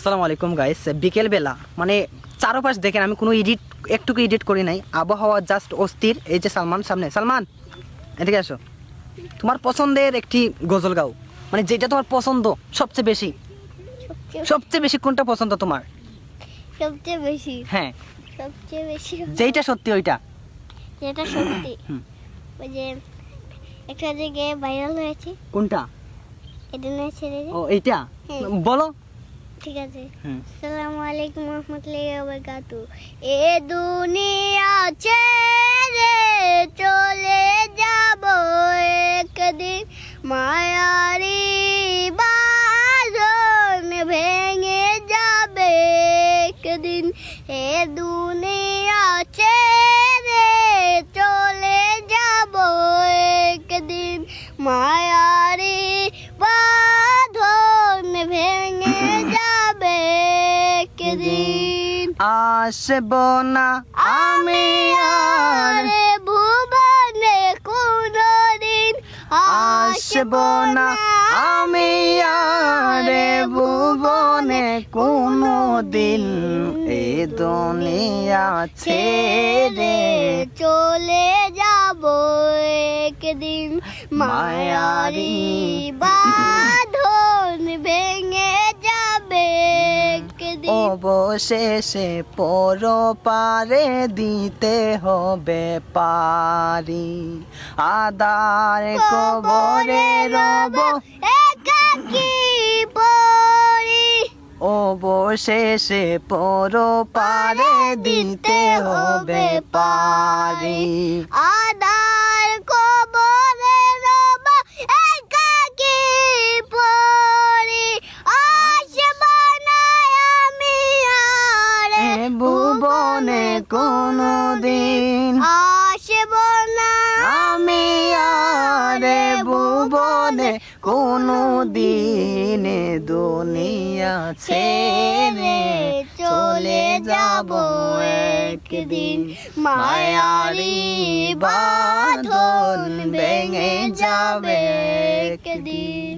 আসসালামু আলাইকুম গাইস, বিকেল বেলা মানে চারপাশ দেখেন, আমি কোনো একটুকু এডিট করি নাই, আবহাওয়া জাস্ট অস্থির। এই যে সালমান সামনে, সালমান এদিকে আসো। তোমার পছন্দের একটি গজল গাও, মানে যেটা তোমার পছন্দ সবচেয়ে বেশি। সবচেয়ে বেশি কোনটা পছন্দ তোমার? সবচেয়ে বেশি, হ্যাঁ সবচেয়ে বেশি যেটা সত্যি ওইটা। যেটা সত্যি ওই যে একটা জায়গায় ভাইরাল হয়েছে। কোনটা? এটা না ছেড়ে দে। ও এইটা হ্যাঁ। বলো। ঠিক আছে। হুম। আসসালামু আলাইকুম ওয়া রাহমাতুল্লাহি ওয়া বারাকাতুহু। এ দুনিয়া ছেড়ে চলে যাব একদিন, মায়ারি বাঁধন ভেঙে যাবে একদিন। এ দুনিয়া ছেড়ে চলে যাব একদিন, মায়ারি বাঁধন ভেঙে যাবে একদিন। আসব না আমি আর, ভুবনে কোনদিন আসব না আমি আর ভুবনে কোনো দিন, এই দুনিয়া ছেড়ে চলে যাব একদিন, মায়ারি বাঁধন ভেঙে যাবে একদিন। অবশেষে পরপারে দিতে হবে পারি, আদার কবরে রব একাকী পরি। অবশেষে পরপারে দিতে হবে পারি। আদার কবরে রব একাকী পরি। আসব না আমি আর ভুবনে কোনো দিন, আসব না আমি আর ভুবনে কোনো দিন, দুনিয়া ছেড়ে চলে যাব একদিন, মায়ারি বাঁধন ভেঙে যাবে একদিন।